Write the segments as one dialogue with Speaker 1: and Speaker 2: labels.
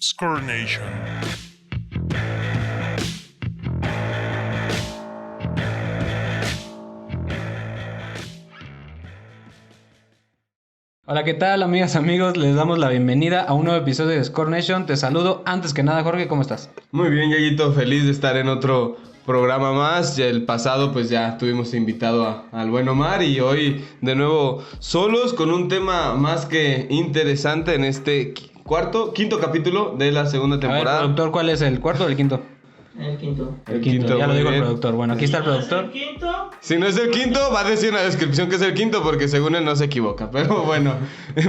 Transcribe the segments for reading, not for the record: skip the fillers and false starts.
Speaker 1: Score Nation.
Speaker 2: Hola, ¿qué tal, amigas, amigos? Les damos la bienvenida a un nuevo episodio de Score Nation. Te saludo. Antes que nada, Jorge, ¿cómo estás?
Speaker 3: Muy bien, Yayito, feliz de estar en otro programa más. Ya el pasado pues ya tuvimos invitado al buen Omar y hoy de nuevo solos con un tema más que interesante en este quinto capítulo de la segunda temporada.
Speaker 2: A ver, productor, ¿cuál es el cuarto o el quinto?
Speaker 4: El quinto.
Speaker 2: El quinto, ya lo
Speaker 3: muy
Speaker 2: digo el
Speaker 3: bien.
Speaker 2: productor. Bueno, aquí está el productor.
Speaker 4: ¿El quinto?
Speaker 3: Si no es el quinto, va a decir en la descripción que es el quinto porque según él no se equivoca. Pero bueno,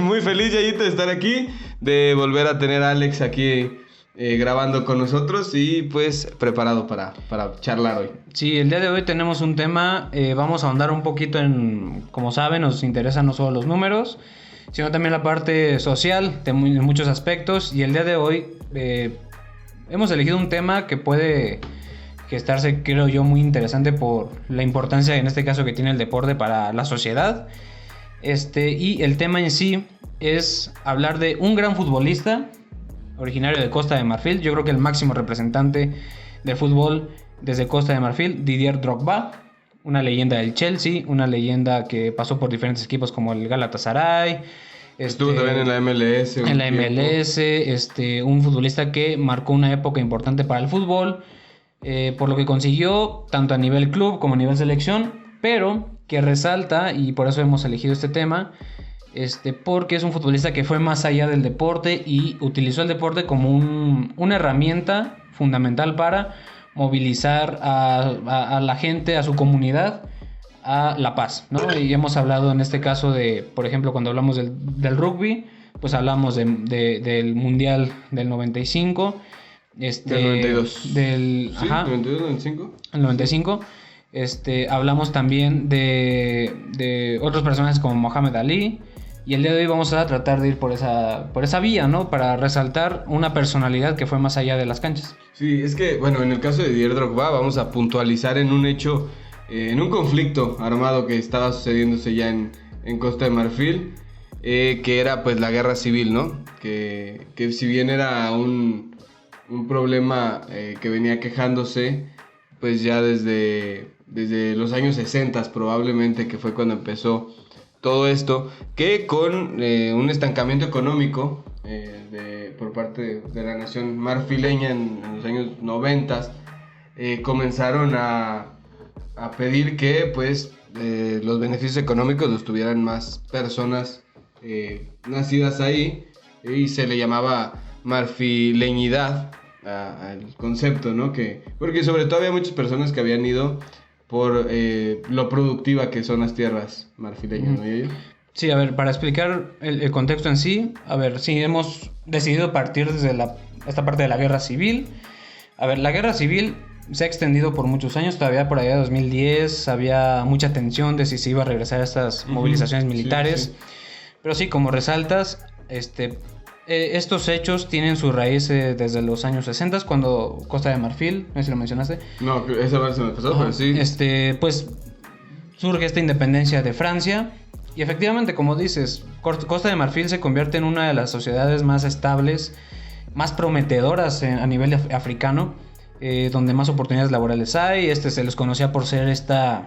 Speaker 3: muy feliz, Yayito, de estar aquí, de volver a tener a Alex aquí grabando con nosotros y pues preparado para charlar hoy.
Speaker 2: Sí, el día de hoy tenemos un tema. Vamos a ahondar un poquito en, como saben, nos interesan no solo los números, sino también la parte social de muchos aspectos. Y el día de hoy hemos elegido un tema que puede estarse, creo yo, muy interesante por la importancia en este caso que tiene el deporte para la sociedad. Y el tema en sí es hablar de un gran futbolista originario de Costa de Marfil. Yo creo que el máximo representante del fútbol desde Costa de Marfil, Didier Drogba, una leyenda del Chelsea, una leyenda que pasó por diferentes equipos como el Galatasaray.
Speaker 3: Estuvo también en la MLS.
Speaker 2: En la MLS, un futbolista que marcó una época importante para el fútbol, por lo que consiguió tanto a nivel club como a nivel selección, pero que resalta, y por eso hemos elegido este tema, porque es un futbolista que fue más allá del deporte y utilizó el deporte como una herramienta fundamental para movilizar a la gente, a su comunidad, a la paz, ¿no? Y hemos hablado en este caso de, por ejemplo, cuando hablamos del rugby, pues hablamos del Mundial del 95,
Speaker 3: del 92.
Speaker 2: Sí, ajá,
Speaker 3: 92, 95.
Speaker 2: El 95. Hablamos también de otros personajes como Mohamed Ali. Y el día de hoy vamos a tratar de ir por esa vía, ¿no? Para resaltar una personalidad que fue más allá de las canchas.
Speaker 3: Sí, es que, bueno, en el caso de Didier Drogba vamos a puntualizar en un hecho, en un conflicto armado que estaba sucediéndose ya en Costa de Marfil, que era pues la guerra civil, ¿no? Que si bien era un problema que venía quejándose, pues ya desde los años 60 probablemente, que fue cuando empezó todo esto, que con un estancamiento económico por parte de la nación marfileña en los años 90, comenzaron a pedir que pues los beneficios económicos los tuvieran más personas nacidas ahí, y se le llamaba marfileñidad al concepto, ¿no? Porque sobre todo había muchas personas que habían ido por lo productiva que son las tierras marfileñas, ¿no?
Speaker 2: Sí, a ver, para explicar el contexto en sí, a ver, sí hemos decidido partir desde esta parte de la guerra civil. A ver, la guerra civil se ha extendido por muchos años, todavía por allá de 2010 había mucha tensión de si se iba a regresar a estas movilizaciones militares.
Speaker 3: Sí.
Speaker 2: Pero sí, como resaltas, estos hechos tienen su raíz desde los años 60, cuando Costa de Marfil, no sé si lo mencionaste.
Speaker 3: No, esa vez se me pasó, pero sí.
Speaker 2: Pues surge esta independencia de Francia y efectivamente, como dices, Costa de Marfil se convierte en una de las sociedades más estables, más prometedoras a nivel africano, donde más oportunidades laborales hay. Se les conocía por ser esta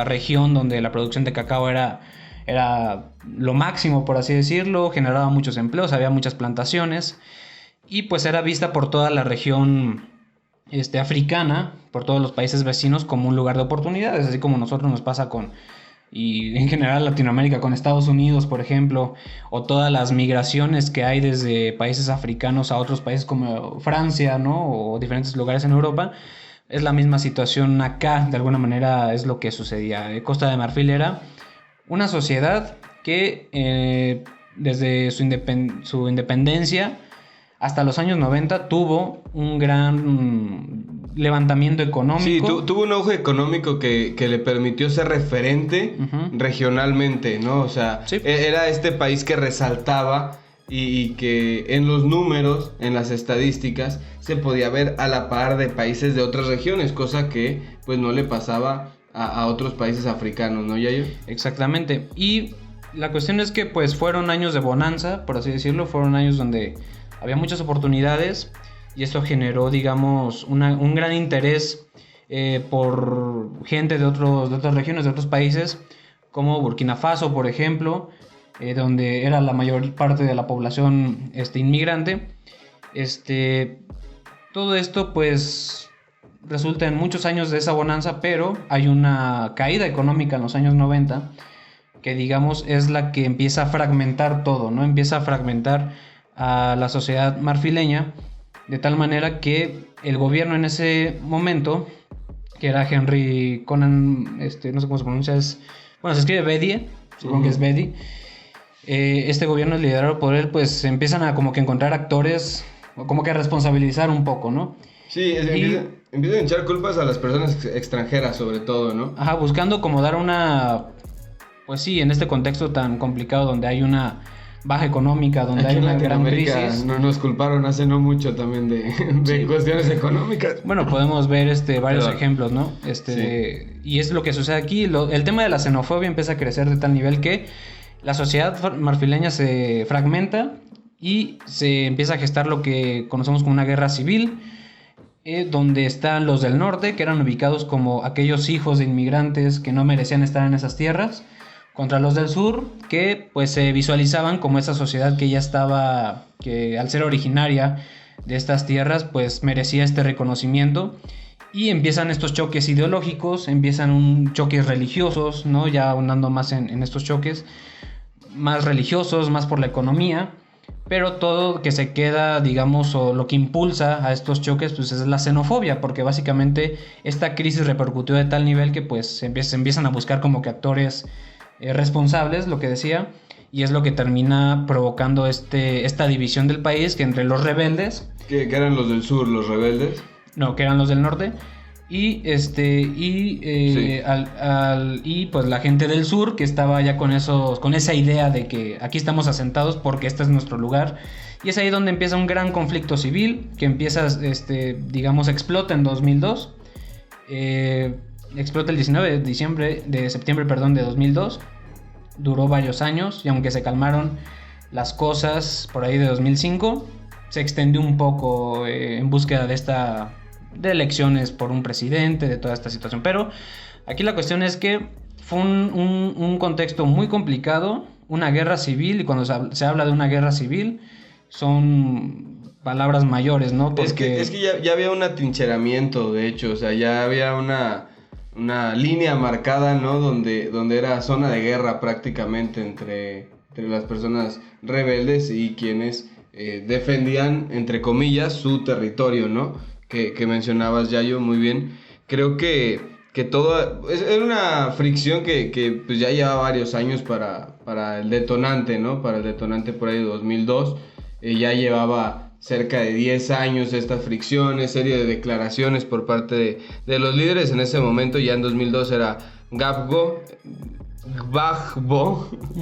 Speaker 2: región donde la producción de cacao era lo máximo, por así decirlo, generaba muchos empleos, había muchas plantaciones y pues era vista por toda la región africana, por todos los países vecinos, como un lugar de oportunidades, así como nosotros nos pasa y en general Latinoamérica con Estados Unidos, por ejemplo, o todas las migraciones que hay desde países africanos a otros países como Francia, ¿no? O diferentes lugares en Europa. Es la misma situación acá, de alguna manera es lo que sucedía. Costa de Marfil era una sociedad que desde su independencia hasta los años 90 tuvo un gran levantamiento económico.
Speaker 3: Sí, tuvo un auge económico que le permitió ser referente regionalmente, ¿no? O sea, sí, era este país que resaltaba y que en los números, en las estadísticas, se podía ver a la par de países de otras regiones, cosa que pues no le pasaba a otros países africanos, ¿no, Yayo?
Speaker 2: Exactamente. Y la cuestión es que pues fueron años de bonanza, por así decirlo, fueron años donde había muchas oportunidades y esto generó, digamos, un gran interés por gente de otras regiones, de otros países, como Burkina Faso, por ejemplo, donde era la mayor parte de la población inmigrante. Todo esto pues resulta en muchos años de esa bonanza, pero hay una caída económica en los años 90 que, digamos, es la que empieza a fragmentar todo, ¿no? Empieza a fragmentar a la sociedad marfileña de tal manera que el gobierno en ese momento, que era Henry Konan, no sé cómo se pronuncia, se escribe Bedi, supongo que es Bedi. Este gobierno liderado por él, pues empiezan a como que encontrar actores, o como que a responsabilizar un poco, ¿no?
Speaker 3: Sí, empiezan a echar culpas a las personas extranjeras, sobre todo, ¿no?
Speaker 2: Ajá, buscando como dar una, pues sí, en este contexto tan complicado donde hay una baja económica, donde hay una gran crisis.
Speaker 3: Nos culparon hace no mucho también de cuestiones económicas.
Speaker 2: Bueno, podemos ver varios ejemplos, ¿no?
Speaker 3: Sí.
Speaker 2: Y es lo que sucede aquí. El tema de la xenofobia empieza a crecer de tal nivel que la sociedad marfileña se fragmenta y se empieza a gestar lo que conocemos como una guerra civil, donde están los del norte, que eran ubicados como aquellos hijos de inmigrantes que no merecían estar en esas tierras, contra los del sur, que pues se visualizaban como esa sociedad que ya estaba, que al ser originaria de estas tierras, pues merecía este reconocimiento. Y empiezan estos choques ideológicos, empiezan choques religiosos, ¿no? Ya ahondando más en estos choques, más religiosos, más por la economía. Pero todo que se queda, digamos, o lo que impulsa a estos choques, pues es la xenofobia, porque básicamente esta crisis repercutió de tal nivel que pues se empiezan a buscar como que actores responsables, lo que decía, y es lo que termina provocando esta división del país, que entre los rebeldes...
Speaker 3: ¿Que eran los del sur, los rebeldes?
Speaker 2: No, que eran los del norte. Y pues la gente del sur que estaba ya con esa idea de que aquí estamos asentados porque este es nuestro lugar. Y es ahí donde empieza un gran conflicto civil que empieza, digamos, explota en 2002. Explota el 19 de septiembre de 2002. Duró varios años y aunque se calmaron las cosas por ahí de 2005, se extendió un poco en búsqueda de elecciones por un presidente, de toda esta situación. Pero aquí la cuestión es que fue un contexto muy complicado, una guerra civil, y cuando se habla de una guerra civil son palabras mayores, ¿no?
Speaker 3: Porque... Es que ya había un atrincheramiento, de hecho, o sea, ya había una línea marcada, ¿no? Donde era zona de guerra prácticamente entre las personas rebeldes y quienes defendían, entre comillas, su territorio, ¿no? Que mencionabas, Yayo, muy bien. Creo que todo era una fricción que pues ya llevaba varios años para el detonante, ¿no? Para el detonante por ahí de 2002. Ya llevaba cerca de 10 años estas fricciones, serie de declaraciones por parte de los líderes. En ese momento, ya en 2002, era Gbagbo,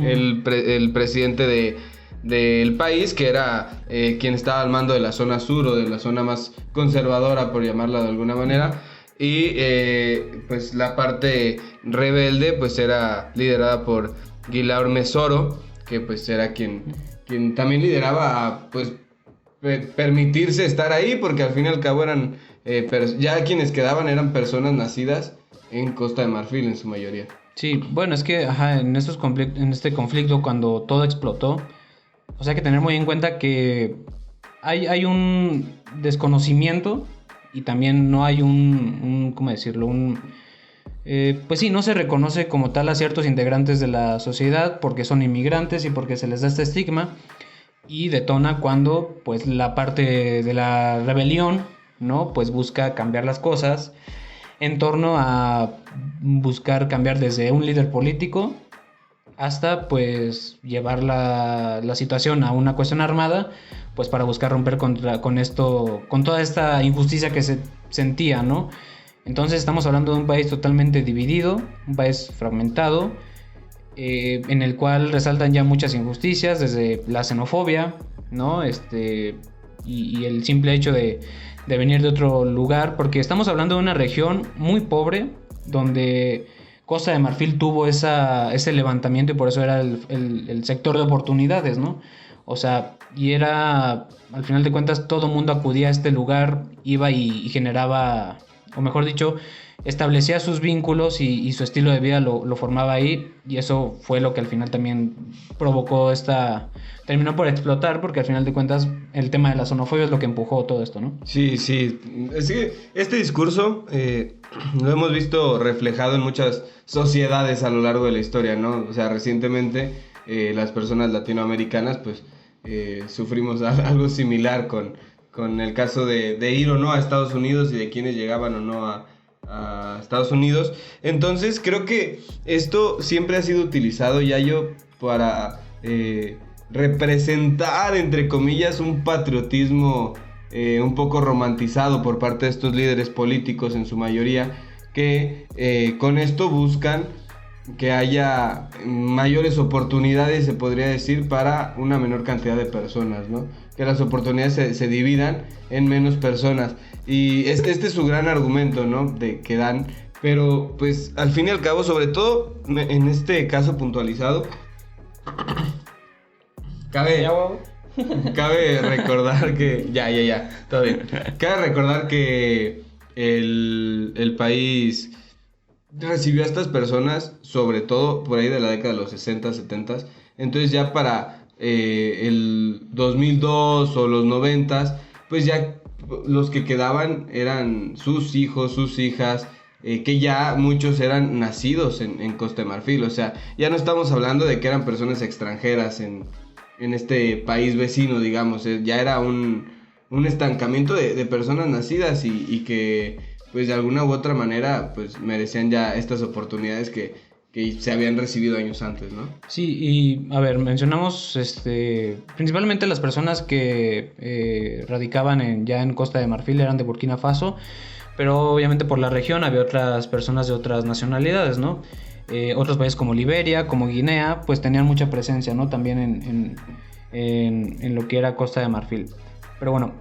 Speaker 3: el presidente del país, que era quien estaba al mando de la zona sur, o de la zona más conservadora, por llamarla de alguna manera. Y pues la parte rebelde pues era liderada por Guillaume Soro, que pues era quien también lideraba pues permitirse estar ahí, porque al fin y al cabo eran ya quienes quedaban eran personas nacidas en Costa de Marfil en su mayoría.
Speaker 2: Sí, bueno, es que en este conflicto, cuando todo explotó, o sea, hay que tener muy en cuenta que hay un desconocimiento y también no hay ¿cómo decirlo? Pues sí, no se reconoce como tal a ciertos integrantes de la sociedad porque son inmigrantes y porque se les da este estigma, y detona cuando pues la parte de la rebelión, ¿no? Pues busca cambiar las cosas en torno a buscar cambiar desde un líder político hasta pues llevar la situación a una cuestión armada, pues para buscar romper con toda esta injusticia que se sentía, ¿no? Entonces estamos hablando de un país totalmente dividido, un país fragmentado, en el cual resaltan ya muchas injusticias, desde la xenofobia, ¿no? Y el simple hecho de venir de otro lugar, porque estamos hablando de una región muy pobre, donde Costa de Marfil tuvo ese levantamiento y por eso era el sector de oportunidades, ¿no? O sea, y era, al final de cuentas, todo mundo acudía a este lugar, iba y generaba, o mejor dicho, establecía sus vínculos y su estilo de vida lo formaba ahí, y eso fue lo que al final también provocó terminó por explotar, porque al final de cuentas el tema de la xenofobia es lo que empujó todo esto, ¿no?
Speaker 3: Sí, sí. Es que este discurso lo hemos visto reflejado en muchas sociedades a lo largo de la historia, ¿no? O sea, recientemente las personas latinoamericanas pues sufrimos algo similar con el caso de ir o no a Estados Unidos y de quienes llegaban o no a Estados Unidos. Entonces creo que esto siempre ha sido utilizado, Yayo, para representar, entre comillas, un patriotismo un poco romantizado por parte de estos líderes políticos en su mayoría, que con esto buscan que haya mayores oportunidades, se podría decir, para una menor cantidad de personas, ¿no? Que las oportunidades se dividan en menos personas. Y este es su gran argumento, ¿no? Que dan. Pero, pues, al fin y al cabo, sobre todo en este caso puntualizado, cabe recordar que... Ya, todo bien. Cabe recordar que el país recibió a estas personas, sobre todo por ahí de la década de los 60, 70. Entonces ya para el 2002 o los 90, pues ya los que quedaban eran sus hijos, sus hijas, que ya muchos eran nacidos en Costa de Marfil. O sea, ya no estamos hablando de que eran personas extranjeras en este país vecino, digamos. Ya era un estancamiento de personas nacidas y que pues de alguna u otra manera pues merecían ya estas oportunidades que se habían recibido años antes, ¿no?
Speaker 2: Sí, y a ver, mencionamos principalmente las personas que radicaban ya en Costa de Marfil eran de Burkina Faso, pero obviamente por la región había otras personas de otras nacionalidades, ¿no? Otros países como Liberia, como Guinea, pues tenían mucha presencia, ¿no? También en lo que era Costa de Marfil. Pero bueno,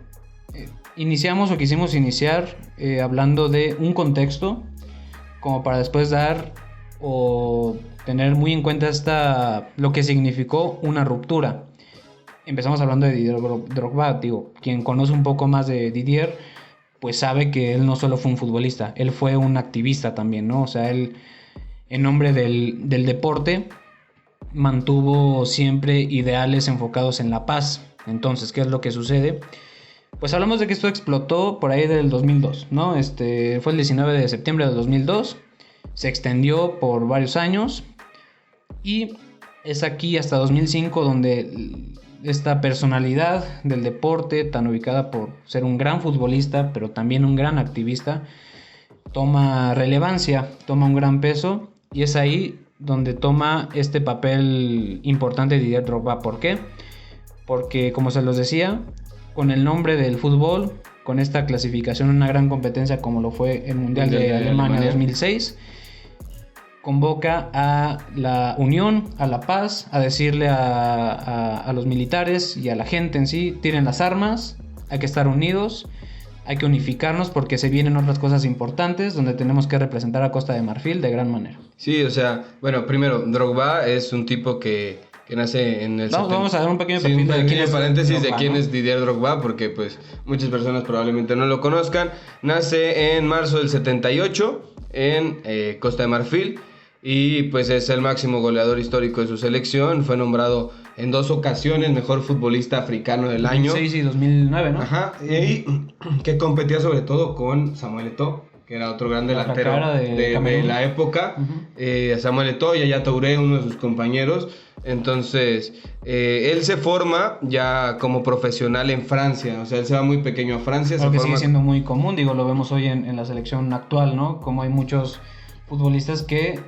Speaker 2: quisimos iniciar hablando de un contexto, como para después dar o tener muy en cuenta lo que significó una ruptura. Empezamos hablando de Didier Drogba. Digo, quien conoce un poco más de Didier, pues sabe que él no solo fue un futbolista, él fue un activista también, ¿no? O sea, él, en nombre del deporte, mantuvo siempre ideales enfocados en la paz. Entonces, ¿qué es lo que sucede? Pues hablamos de que esto explotó por ahí del 2002, ¿no? Fue el 19 de septiembre del 2002, se extendió por varios años y es aquí hasta 2005 donde esta personalidad del deporte, tan ubicada por ser un gran futbolista, pero también un gran activista, toma relevancia, toma un gran peso, y es ahí donde toma este papel importante Didier Drogba. ¿Por qué? Porque, como se los decía, con el nombre del fútbol, con esta clasificación en una gran competencia como lo fue el Mundial de Alemania 2006, convoca a la unión, a la paz, a decirle a los militares y a la gente en sí: tiren las armas, hay que estar unidos, hay que unificarnos porque se vienen otras cosas importantes donde tenemos que representar a Costa de Marfil de gran manera.
Speaker 3: Sí, o sea, bueno, primero, Drogba es un tipo que nace en el...
Speaker 2: Vamos a dar un pequeño perfil
Speaker 3: de quién es paréntesis Drogba, de quién es Didier Drogba, porque pues muchas personas probablemente no lo conozcan. Nace en marzo del 78 en Costa de Marfil y pues es el máximo goleador histórico de su selección. Fue nombrado en 2 ocasiones mejor futbolista africano del año.
Speaker 2: 2006 y 2009, ¿no?
Speaker 3: Ajá, y que competía sobre todo con Samuel Eto'o, que era otro gran delantero de la época. Uh-huh. Samuel Eto'o y Yaya Touré, uno de sus compañeros. Entonces, él se forma ya como profesional en Francia. O sea, él se va muy pequeño a Francia.
Speaker 2: Algo que sigue siendo muy común, digo, lo vemos hoy en la selección actual, ¿no? Como hay muchos futbolistas que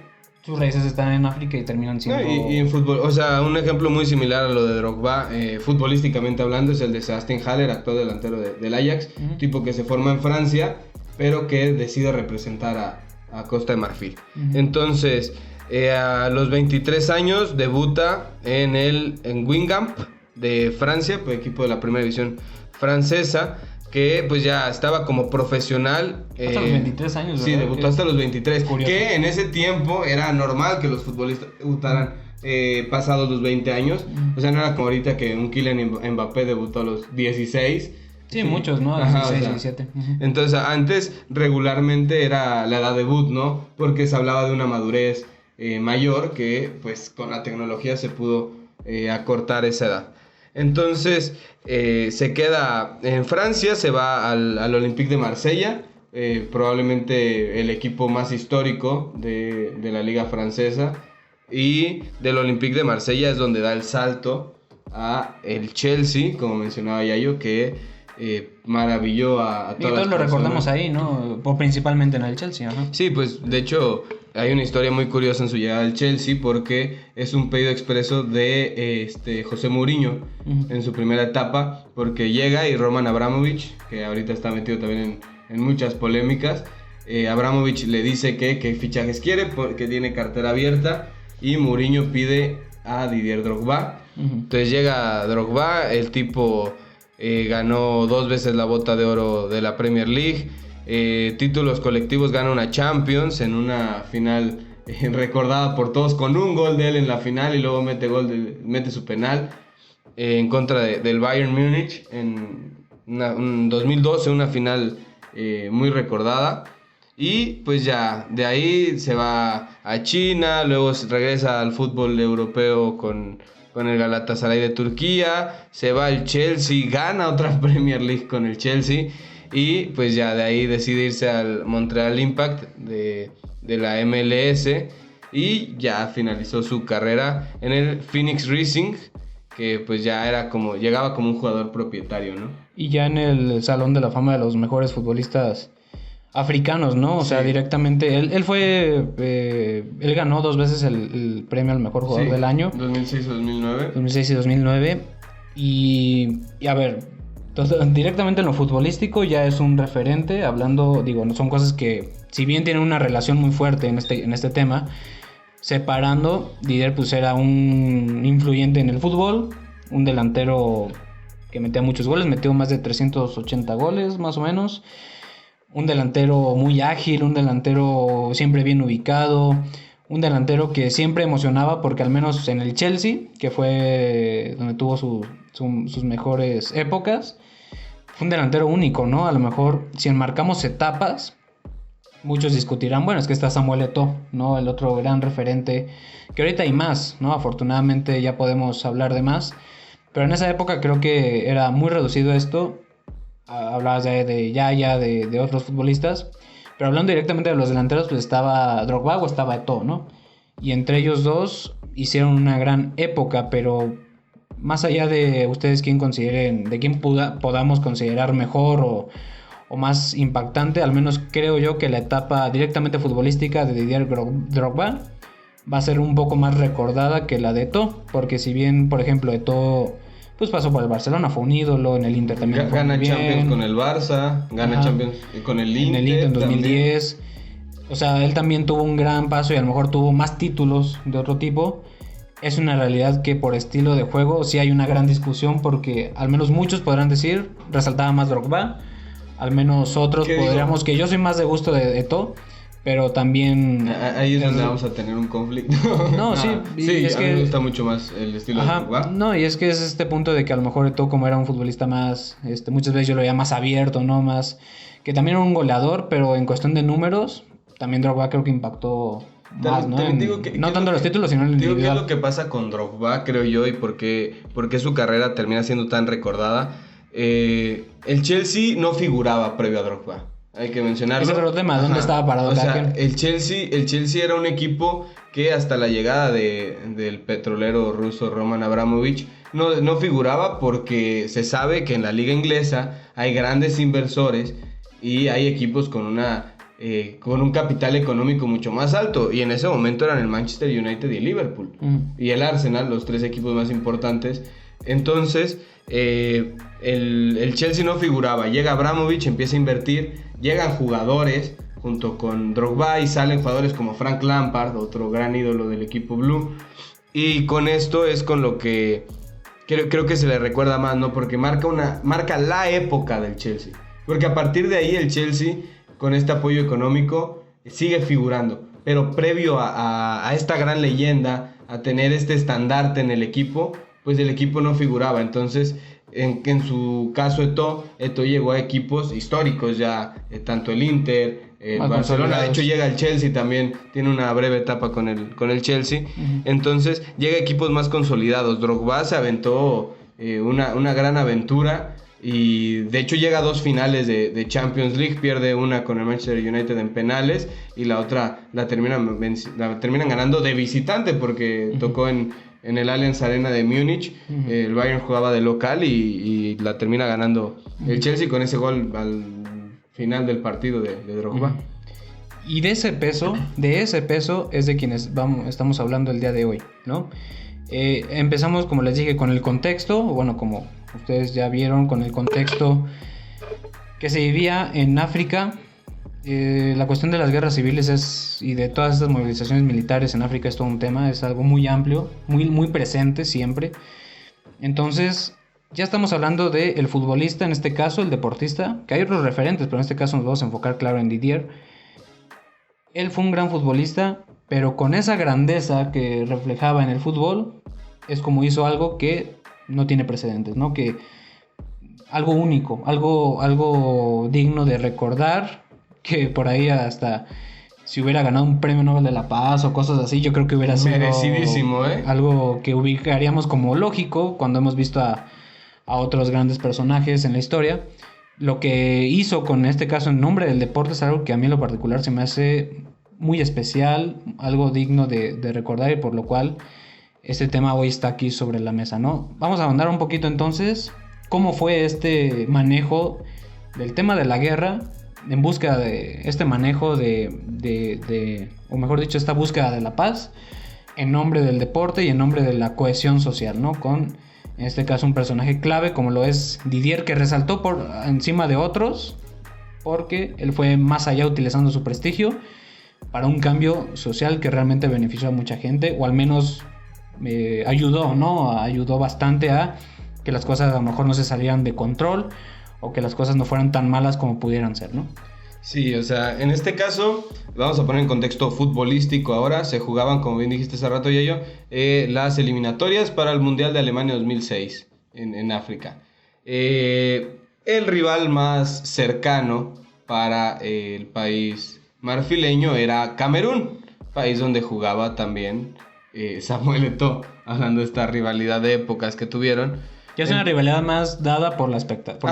Speaker 2: sus raíces están en África y terminan siendo...
Speaker 3: Y en fútbol, o sea, un ejemplo muy similar a lo de Drogba, futbolísticamente hablando, es el de Sebastián Haller, actual delantero del Ajax. Uh-huh. Tipo que se forma en Francia, pero que decide representar a Costa de Marfil. Uh-huh. Entonces, a los 23 años debuta en Guingamp de Francia, pues, equipo de la primera división francesa, que pues ya estaba como profesional.
Speaker 2: Hasta los 23 años, ¿verdad?
Speaker 3: Sí, debutó hasta los 23. Curioso. Que en ese tiempo era normal que los futbolistas debutaran pasados los 20 años. O sea, no era como ahorita que un Kylian Mbappé debutó a los 16.
Speaker 2: Sí, muchos, ¿no? 16, 17.
Speaker 3: Entonces, antes regularmente era la edad de debut, ¿no? Porque se hablaba de una madurez mayor que, pues, con la tecnología se pudo acortar esa edad. Entonces, se queda en Francia, se va al Olympique de Marsella, probablemente el equipo más histórico de la liga francesa. Y del Olympique de Marsella es donde da el salto a el Chelsea, como mencionaba Yayo, que maravilló a todas las
Speaker 2: personas. Y todos lo recordamos ahí, ¿no? O principalmente en el Chelsea, ¿no?
Speaker 3: Sí, pues de hecho hay una historia muy curiosa en su llegada al Chelsea, porque es un pedido expreso de José Mourinho en su primera etapa, porque llega y Roman Abramovich, que ahorita está metido también en muchas polémicas, Abramovich le dice qué fichajes quiere, porque tiene cartera abierta, y Mourinho pide a Didier Drogba. Entonces llega Drogba, el tipo ganó 2 veces la bota de oro de la Premier League, títulos colectivos, gana una Champions en una final recordada por todos con un gol de él en la final, y luego mete su penal en contra del Bayern Múnich en 2012, una final muy recordada. Y pues ya, de ahí se va a China, luego regresa al fútbol europeo con el Galatasaray de Turquía, se va al Chelsea, gana otra Premier League con el Chelsea, y pues ya de ahí decide irse al Montreal Impact de la MLS, y ya finalizó su carrera en el Phoenix Rising, que pues ya llegaba como un jugador propietario, ¿no?
Speaker 2: Y ya en el Salón de la Fama de los mejores futbolistas africanos, ¿no? O sea, directamente, él ganó 2 veces el premio al mejor jugador del año.
Speaker 3: 2006 y 2009.
Speaker 2: 2006 y 2009. Y a ver, directamente en lo futbolístico ya es un referente, hablando, digo, no son cosas que, si bien tienen una relación muy fuerte en este tema, separando, Didier pues era un influyente en el fútbol, un delantero que metía muchos goles, metió más de 380 goles, más o menos. Un delantero muy ágil, un delantero siempre bien ubicado, un delantero que siempre emocionaba, porque al menos en el Chelsea, que fue donde tuvo sus mejores épocas, fue un delantero único, ¿no? A lo mejor si enmarcamos etapas, muchos discutirán, bueno, es que está Samuel Eto'o, ¿no? El otro gran referente, que ahorita hay más, ¿no? Afortunadamente ya podemos hablar de más, pero en esa época creo que era muy reducido esto. Hablabas de Yaya, de otros futbolistas, pero hablando directamente de los delanteros, pues estaba Drogba o estaba Eto'o, ¿no? Y entre ellos dos hicieron una gran época, pero más allá de ustedes quién consideren, de quién podamos considerar mejor o más impactante, al menos creo yo que la etapa directamente futbolística de Didier Drogba va a ser un poco más recordada que la de Eto'o, porque si bien, por ejemplo, Eto'o pues pasó por el Barcelona, fue un ídolo, en el Inter también
Speaker 3: gana Champions con el Barça, gana Champions con el Inter.
Speaker 2: En el Inter en 2010. También. O sea, él también tuvo un gran paso y a lo mejor tuvo más títulos de otro tipo. Es una realidad que por estilo de juego sí hay una gran discusión, porque al menos muchos podrán decir, resaltaba más Drogba, al menos otros podríamos, que yo soy más de gusto de Eto'o, pero también...
Speaker 3: Ahí es donde vamos a tener un conflicto.
Speaker 2: No, sí.
Speaker 3: Sí, es que me gusta mucho más el estilo de Drogba.
Speaker 2: No, y es que es este punto de que a lo mejor Eto'o, como era un futbolista más... muchas veces yo lo veía más abierto, ¿no? Más... Que también era un goleador, pero en cuestión de números, también Drogba creo que impactó más, ¿no? No tanto los títulos, sino en el individual.
Speaker 3: ¿Qué es lo que pasa con Drogba, creo yo, y por qué su carrera termina siendo tan recordada? El Chelsea no figuraba previo a Drogba. Hay que mencionarlo.
Speaker 2: Ese es otro tema, ¿dónde estaba parado?
Speaker 3: O sea, el Chelsea era un equipo que hasta la llegada del petrolero ruso Roman Abramovich no figuraba, porque se sabe que en la liga inglesa hay grandes inversores y hay equipos con un capital económico mucho más alto, y en ese momento eran el Manchester United y el Liverpool y el Arsenal, los 3 equipos más importantes. Entonces el Chelsea no figuraba. Llega Abramovich, empieza a invertir, llegan jugadores junto con Drogba y salen jugadores como Frank Lampard, otro gran ídolo del equipo blue, y con esto es con lo que creo que se le recuerda más, ¿no? Porque marca la época del Chelsea, porque a partir de ahí el Chelsea, con este apoyo económico, sigue figurando, pero previo a esta gran leyenda a tener este estandarte en el equipo, pues el equipo no figuraba. Entonces, en su caso Eto'o llegó a equipos históricos ya, tanto el Inter, el Barcelona, de hecho llega al Chelsea también, tiene una breve etapa con el Chelsea. Uh-huh. Entonces llega a equipos más consolidados. Drogba se aventó una gran aventura y de hecho llega a 2 finales de Champions League, pierde una con el Manchester United en penales y la otra la terminan ganando de visitante porque uh-huh. tocó en el Allianz Arena de Múnich. Uh-huh. El Bayern jugaba de local y la termina ganando el Chelsea con ese gol al final del partido de Drogba.
Speaker 2: Uh-huh. Y de ese peso es de quienes estamos hablando el día de hoy, ¿no? Empezamos, como les dije, con el contexto, bueno, como ustedes ya vieron, con el contexto que se vivía en África. La cuestión de las guerras civiles y de todas estas movilizaciones militares en África es todo un tema, es algo muy amplio, muy presente siempre. Entonces, ya estamos hablando del futbolista, en este caso, el deportista, que hay otros referentes, pero en este caso nos vamos a enfocar, claro, en Didier. Él fue un gran futbolista, pero con esa grandeza que reflejaba en el fútbol, es como hizo algo que no tiene precedentes, ¿no? Que algo único, algo digno de recordar, que por ahí hasta si hubiera ganado un premio Nobel de la Paz o cosas así, yo creo que hubiera sido
Speaker 3: merecidísimo,
Speaker 2: algo que ubicaríamos como lógico cuando hemos visto a otros grandes personajes en la historia. Lo que hizo con este caso en nombre del deporte es algo que a mí en lo particular se me hace muy especial, algo digno de recordar y por lo cual este tema hoy está aquí sobre la mesa, ¿no? Vamos a ahondar un poquito entonces cómo fue este manejo del tema de la guerra en búsqueda de este manejo o mejor dicho, esta búsqueda de la paz en nombre del deporte y en nombre de la cohesión social, ¿no? Con, en este caso, un personaje clave como lo es Didier, que resaltó por encima de otros porque él fue más allá utilizando su prestigio para un cambio social que realmente benefició a mucha gente, o al menos ayudó bastante a que las cosas a lo mejor no se salieran de control o que las cosas no fueran tan malas como pudieran ser, ¿no?
Speaker 3: Sí, o sea, en este caso, vamos a poner en contexto futbolístico ahora, se jugaban, como bien dijiste hace rato, Yayo, las eliminatorias para el Mundial de Alemania 2006 en África. El rival más cercano para el país marfileño era Camerún, país donde jugaba también Samuel Eto'o, hablando de esta rivalidad de épocas que tuvieron.
Speaker 2: Que es una rivalidad más dada por la expectación.
Speaker 3: Por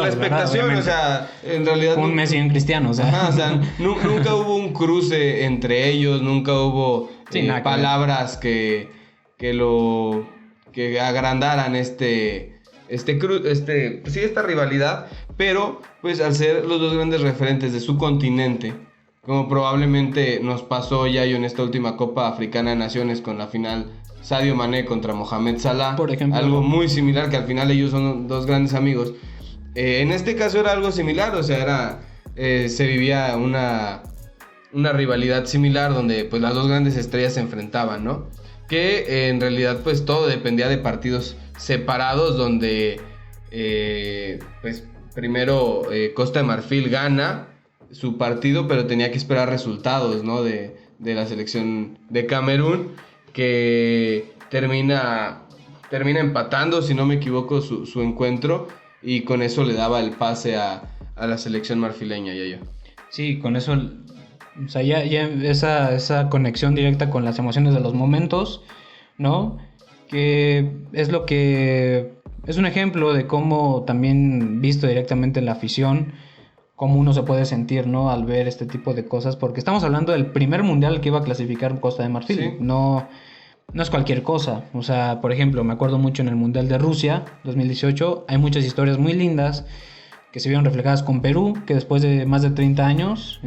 Speaker 3: la expectación, o sea, en realidad...
Speaker 2: Un Messi y un Cristiano, o sea.
Speaker 3: Ajá, o sea, nunca hubo un cruce entre ellos, nunca hubo palabras que agrandaran esta rivalidad, pero pues al ser los dos grandes referentes de su continente, como probablemente nos pasó ya en esta última Copa Africana de Naciones con la final Sadio Mané contra Mohamed Salah,
Speaker 2: por ejemplo,
Speaker 3: algo muy similar, que al final ellos son dos grandes amigos. En este caso era algo similar, o sea, se vivía una rivalidad similar donde pues las dos grandes estrellas se enfrentaban, ¿no? Que en realidad pues todo dependía de partidos separados donde pues primero Costa de Marfil gana su partido, pero tenía que esperar resultados, ¿no? de la selección de Camerún, que termina empatando, si no me equivoco, su encuentro, y con eso le daba el pase a la selección marfileña, Yayo.
Speaker 2: Sí, con eso, o sea, ya esa conexión directa con las emociones de los momentos, ¿no? Que es lo que es un ejemplo de cómo también visto directamente en la afición, cómo uno se puede sentir, ¿no? Al ver este tipo de cosas, porque estamos hablando del primer mundial que iba a clasificar Costa de Marfil, sí. No es cualquier cosa. O sea, por ejemplo, me acuerdo mucho en el Mundial de Rusia 2018, hay muchas historias muy lindas que se vieron reflejadas con Perú, que después de más de 30 años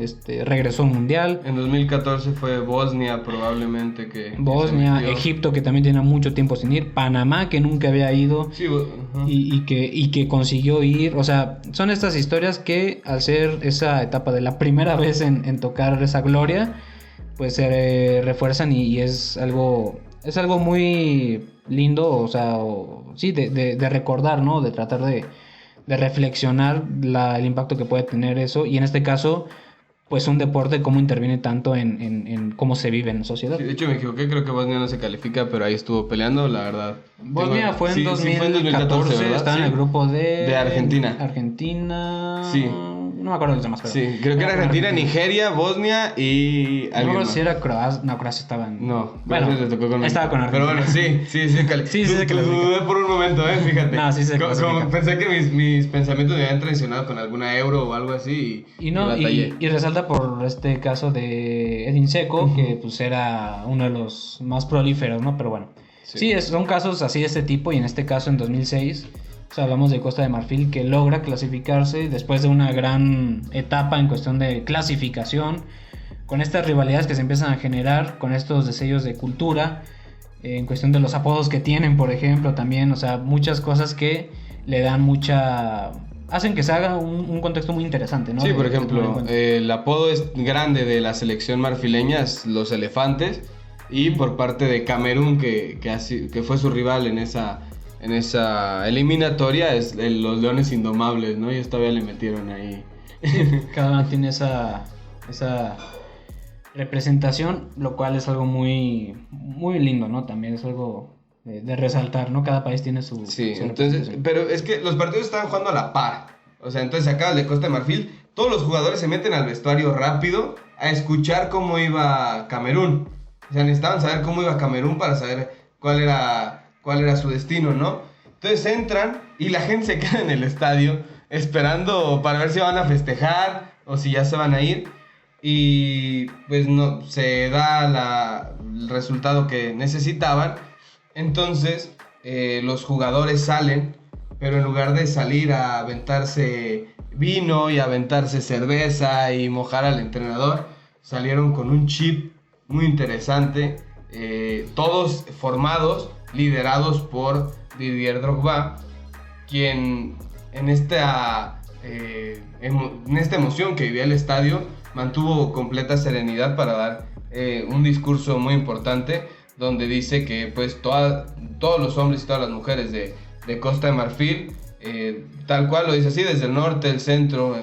Speaker 2: regresó al Mundial.
Speaker 3: En 2014 fue Bosnia probablemente que
Speaker 2: Bosnia, Egipto, que también tenía mucho tiempo sin ir, Panamá, que nunca había ido,
Speaker 3: sí,
Speaker 2: y que consiguió ir. O sea, son estas historias que al ser esa etapa de la primera vez en tocar esa gloria, pues se refuerzan y es algo muy lindo, o sea, sí, de recordar, ¿no? De tratar de reflexionar el impacto que puede tener eso. Y en este caso, pues un deporte cómo interviene tanto en cómo se vive en la sociedad.
Speaker 3: Sí, de hecho me equivoqué, creo que Bosnia no se califica, pero ahí estuvo peleando, la verdad.
Speaker 2: Bosnia fue en
Speaker 3: Sí,
Speaker 2: 2014,
Speaker 3: fue en 2014, ¿verdad?
Speaker 2: estaba en
Speaker 3: Sí.
Speaker 2: el grupo
Speaker 3: De Argentina.
Speaker 2: Argentina.
Speaker 3: Sí.
Speaker 2: No me acuerdo de los demás, pero.
Speaker 3: Sí, creo que era Argentina, Nigeria, Bosnia y
Speaker 2: No me
Speaker 3: alguien
Speaker 2: acuerdo
Speaker 3: más.
Speaker 2: si era Croacia. No, Croacia estaba en.
Speaker 3: No,
Speaker 2: bueno,
Speaker 3: le tocó con
Speaker 2: estaba con
Speaker 3: Pero
Speaker 2: Argentina.
Speaker 3: bueno, sí,
Speaker 2: Sí, sé que lo ubica.
Speaker 3: dudé por un momento, fíjate.
Speaker 2: No, sí sé que lo
Speaker 3: Como
Speaker 2: ubica.
Speaker 3: pensé que mis pensamientos me habían traicionado con alguna euro o algo así
Speaker 2: Y no,
Speaker 3: batallé.
Speaker 2: y resalta por este caso de Edin Dzeko, que pues era uno de los más prolíferos, ¿no? Pero bueno. Sí, son casos así de este tipo, y en este caso en 2006, o sea, hablamos de Costa de Marfil, que logra clasificarse después de una gran etapa en cuestión de clasificación, con estas rivalidades que se empiezan a generar, con estos destellos de cultura, en cuestión de los apodos que tienen, por ejemplo, también, o sea, muchas cosas que le dan hacen que se haga un contexto muy interesante, ¿no?
Speaker 3: Sí, por
Speaker 2: De tomar en
Speaker 3: ejemplo,
Speaker 2: cuenta.
Speaker 3: el apodo es grande de la selección marfileña es los elefantes, y por parte de Camerún, que fue su rival en esa eliminatoria, es los leones indomables, ¿no? Ellos todavía le metieron ahí.
Speaker 2: Cada uno tiene esa representación, lo cual es algo muy, muy lindo, ¿no? También es algo de resaltar, ¿no? Cada país tiene su...
Speaker 3: Sí,
Speaker 2: su
Speaker 3: entonces,
Speaker 2: representación.
Speaker 3: pero es que los partidos estaban jugando a la par. O sea, entonces acá el de Costa de Marfil, todos los jugadores se meten al vestuario rápido a escuchar cómo iba Camerún. O sea, necesitaban saber cómo iba Camerún para saber cuál era su destino, ¿no? Entonces entran y la gente se queda en el estadio esperando para ver si van a festejar o si ya se van a ir. Y pues no se da el resultado que necesitaban. Entonces los jugadores salen, pero en lugar de salir a aventarse vino y a aventarse cerveza y mojar al entrenador, salieron con un chip muy interesante, todos formados, liderados por Didier Drogba, quien en esta emoción que vivía el estadio mantuvo completa serenidad para dar un discurso muy importante, donde dice que pues todos los hombres y todas las mujeres de Costa de Marfil, tal cual lo dice así, desde el norte, el centro,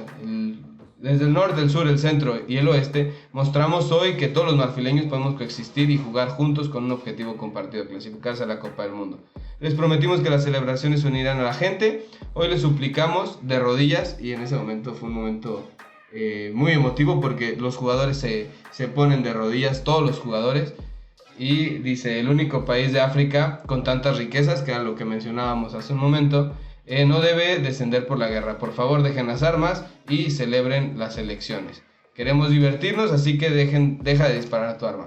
Speaker 3: desde el norte, el sur, el centro y el oeste, mostramos hoy que todos los marfileños podemos coexistir y jugar juntos con un objetivo compartido: clasificarse a la Copa del Mundo. Les prometimos que las celebraciones unirán a la gente. Hoy les suplicamos de rodillas, y en ese momento fue un momento muy emotivo, porque los jugadores se ponen de rodillas, todos los jugadores. Y dice: el único país de África con tantas riquezas, que era lo que mencionábamos hace un momento, no debe descender por la guerra. Por favor, dejen las armas y celebren las elecciones. Queremos divertirnos, así que deja de disparar tu arma.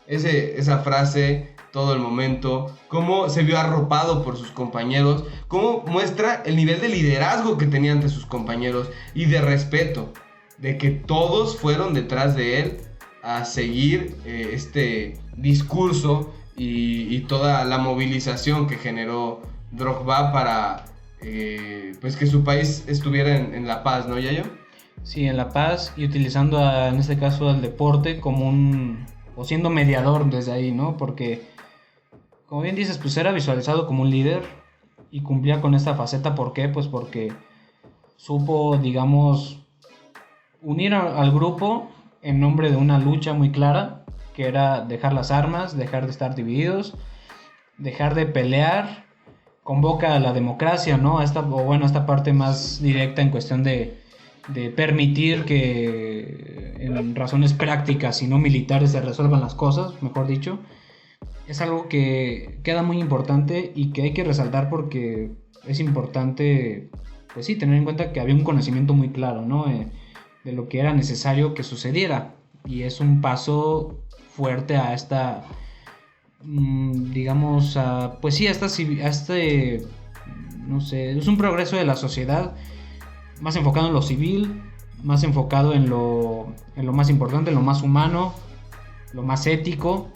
Speaker 3: Esa frase, todo el momento, cómo se vio arropado por sus compañeros, cómo muestra el nivel de liderazgo que tenía ante sus compañeros y de respeto, de que todos fueron detrás de él a seguir este discurso y toda la movilización que generó Drogba para pues que su país estuviera en la paz, ¿no, Yayo?
Speaker 2: Sí, en la paz, y utilizando en este caso al deporte como o siendo mediador desde ahí, ¿no? Porque, como bien dices, pues era visualizado como un líder y cumplía con esta faceta. ¿Por qué? Pues porque supo, digamos, unir al grupo en nombre de una lucha muy clara, que era dejar las armas, dejar de estar divididos, dejar de pelear. Convoca a la democracia, ¿no? Esta parte más directa en cuestión de permitir que en razones prácticas y no militares se resuelvan las cosas, mejor dicho. Es algo que queda muy importante y que hay que resaltar, porque es importante, pues sí, tener en cuenta que había un conocimiento muy claro, ¿no? De lo que era necesario que sucediera, y es un paso fuerte a esta, digamos, pues sí, no sé, es un progreso de la sociedad más enfocado en lo civil, más enfocado en lo más importante, en lo más humano, lo más ético,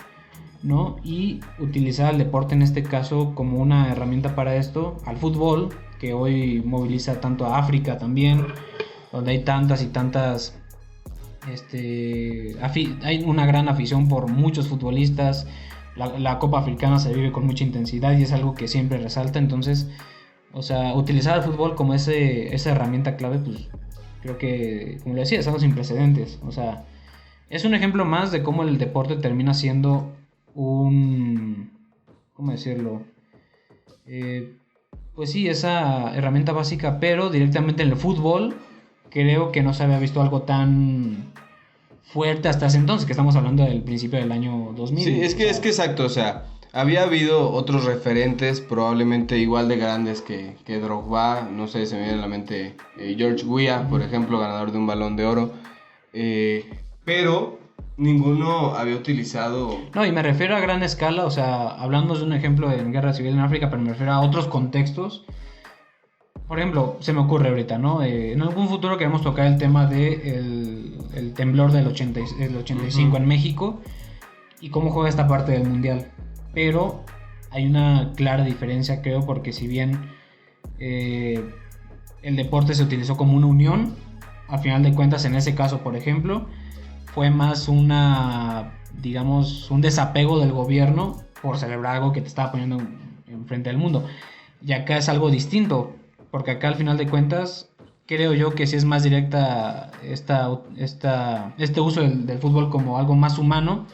Speaker 2: ¿no? Y utilizar el deporte en este caso como una herramienta para esto, al fútbol, que hoy moviliza tanto a África también, donde hay tantas y tantas, hay una gran afición por muchos futbolistas. La Copa Africana se vive con mucha intensidad y es algo que siempre resalta. Entonces, o sea, utilizar el fútbol como esa herramienta clave, pues creo que, como lo decía, es algo sin precedentes. O sea, es un ejemplo más de cómo el deporte termina siendo ¿cómo decirlo? Pues sí, esa herramienta básica, pero directamente en el fútbol creo que no se había visto algo tan fuerte hasta ese entonces, que estamos hablando del principio del año 2000.
Speaker 3: Sí, es que exacto, o sea, había habido otros referentes probablemente igual de grandes que Drogba, no sé, se me viene a la mente George Weah, por ejemplo, ganador de un Balón de Oro, pero ninguno había utilizado...
Speaker 2: No, y me refiero a gran escala, o sea, hablando de un ejemplo en guerra civil en África, pero me refiero a otros contextos. Por ejemplo, se me ocurre ahorita, ¿no? En algún futuro queremos tocar el tema de el temblor del 85 en México y cómo juega esta parte del mundial. Pero hay una clara diferencia, creo, porque si bien el deporte se utilizó como una unión, al final de cuentas, en ese caso, por ejemplo, fue más digamos, un desapego del gobierno por celebrar algo que te estaba poniendo en frente del mundo. Y acá es algo distinto, porque acá al final de cuentas creo yo que sí es más directa este uso del fútbol como algo más humano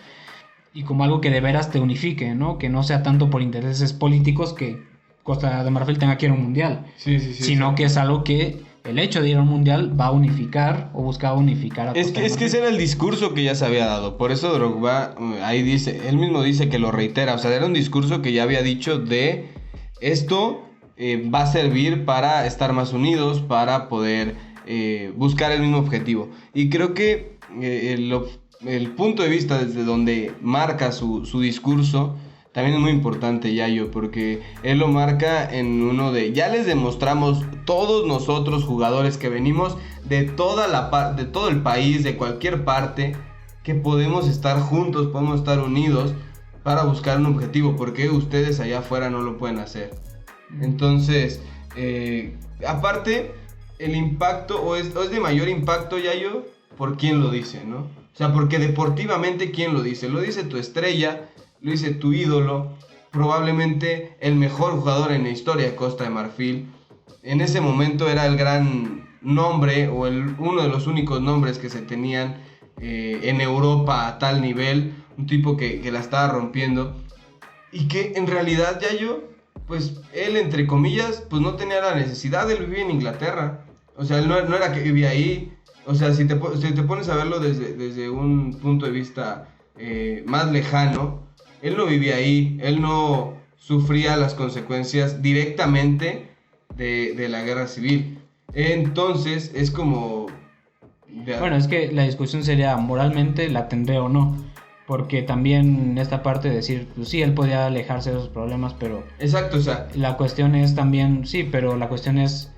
Speaker 2: y como algo que de veras te unifique, ¿no? Que no sea tanto por intereses políticos que Costa de Marfil tenga que ir a un mundial, sino que es algo que el hecho de ir a un mundial va a unificar o buscaba unificar a Costa de Marfil.
Speaker 3: Es que ese era el discurso que ya se había dado, por eso Drogba ahí dice, él mismo dice que lo reitera, o sea, era un discurso que ya había dicho de esto va a servir para estar más unidos, para poder buscar el mismo objetivo. Y creo que el punto de vista desde donde marca su discurso también es muy importante, Yayo, porque él lo marca en uno de... Ya les demostramos todos nosotros, jugadores que venimos de de todo el país, de cualquier parte, que podemos estar juntos, podemos estar unidos para buscar un objetivo, porque ustedes allá afuera no lo pueden hacer. Entonces, aparte, el impacto, o es de mayor impacto, Yayo, por quién lo dice, ¿no? O sea, porque deportivamente, ¿quién lo dice? Lo dice tu estrella, lo dice tu ídolo, probablemente el mejor jugador en la historia de Costa de Marfil. En ese momento era el gran nombre, o uno de los únicos nombres que se tenían en Europa a tal nivel, un tipo que la estaba rompiendo, y que en realidad, Yayo, pues él, entre comillas, pues no tenía la necesidad, él vivía en Inglaterra. O sea, él no era que vivía ahí. O sea, si te pones a verlo desde un punto de vista más lejano, él no vivía ahí, él no sufría las consecuencias directamente de la guerra civil. Entonces, es como...
Speaker 2: Bueno, es que la discusión sería, moralmente, ¿la tendré o no? Porque también esta parte de decir, pues sí, él podía alejarse de esos problemas, pero...
Speaker 3: Exacto, o sea...
Speaker 2: La cuestión es también, sí, pero la cuestión es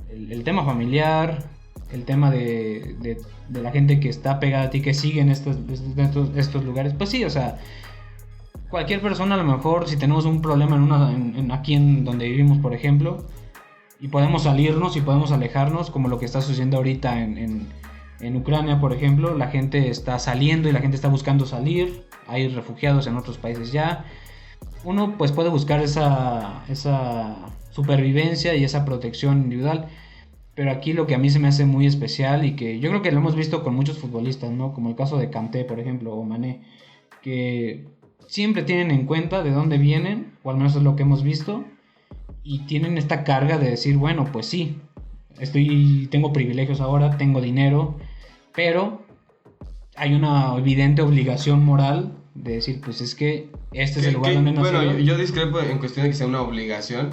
Speaker 2: el tema familiar, el tema de la gente que está pegada a ti, que sigue en estos lugares. Pues sí, o sea, cualquier persona, a lo mejor, si tenemos un problema aquí en donde vivimos, por ejemplo, y podemos salirnos y podemos alejarnos, como lo que está sucediendo ahorita en Ucrania, por ejemplo, la gente está saliendo y la gente está buscando salir, hay refugiados en otros países ya. Uno pues puede buscar esa supervivencia y esa protección individual, pero aquí lo que a mí se me hace muy especial y que yo creo que lo hemos visto con muchos futbolistas, ¿no? Como el caso de Kanté, por ejemplo, o Mané, que siempre tienen en cuenta de dónde vienen, o al menos es lo que hemos visto, y tienen esta carga de decir, bueno, pues sí, tengo privilegios ahora, tengo dinero, pero hay una evidente obligación moral de decir, pues es que este es el lugar donde nací.
Speaker 3: Bueno, yo discrepo en cuestión de que sea una obligación,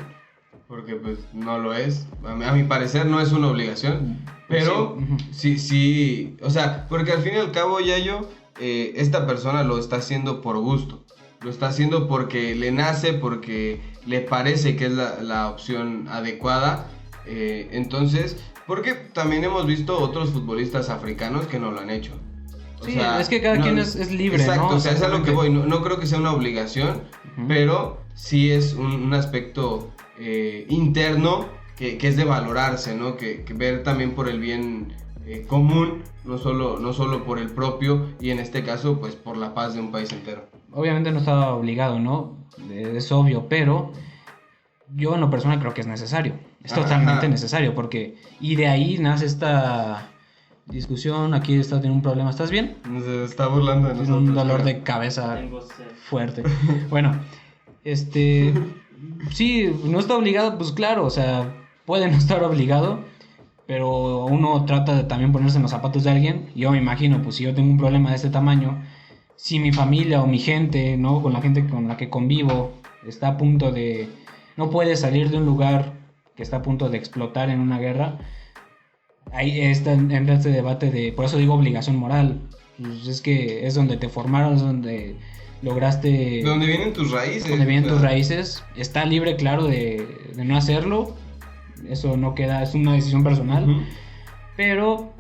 Speaker 3: porque pues no lo es. A mi parecer no es una obligación, pero sí, o sea, porque al fin y al cabo, Yayo, esta persona lo está haciendo por gusto. Lo está haciendo porque le nace, porque le parece que es la opción adecuada. Entonces, porque también hemos visto otros futbolistas africanos que no lo han hecho. O
Speaker 2: sí,
Speaker 3: sea,
Speaker 2: es que cada quien es libre,
Speaker 3: exacto,
Speaker 2: ¿no?
Speaker 3: o sea, es a lo que voy. No creo que sea una obligación, pero sí es un aspecto interno que es de valorarse, ¿no? Que ver también por el bien común, no solo por el propio, y en este caso, pues por la paz de un país entero.
Speaker 2: Obviamente no estaba obligado, ¿no? Es obvio, pero yo en lo personal creo que es necesario. Es totalmente necesario porque... Y de ahí nace esta discusión. Aquí está teniendo un problema. ¿Estás bien?
Speaker 3: Se está burlando de
Speaker 2: Tiene
Speaker 3: nosotros.
Speaker 2: un dolor
Speaker 3: creo.
Speaker 2: de cabeza
Speaker 1: Tengo sed.
Speaker 2: fuerte. Bueno, sí, no está obligado, pues claro, o sea, puede no estar obligado, pero uno trata de también ponerse en los zapatos de alguien. Yo me imagino, pues si yo tengo un problema de este tamaño, si mi familia o mi gente, ¿no? Con la gente con la que convivo, está a punto de... no puede salir de un lugar que está a punto de explotar en una guerra, ahí entra este debate de... Por eso digo obligación moral. Pues es que es donde te formaron, es donde lograste...
Speaker 3: ¿De dónde vienen tus raíces?
Speaker 2: Donde vienen
Speaker 3: O sea,
Speaker 2: tus raíces. Está libre, claro, de no hacerlo. Eso no queda, es una decisión personal.
Speaker 3: Ujú.
Speaker 2: Pero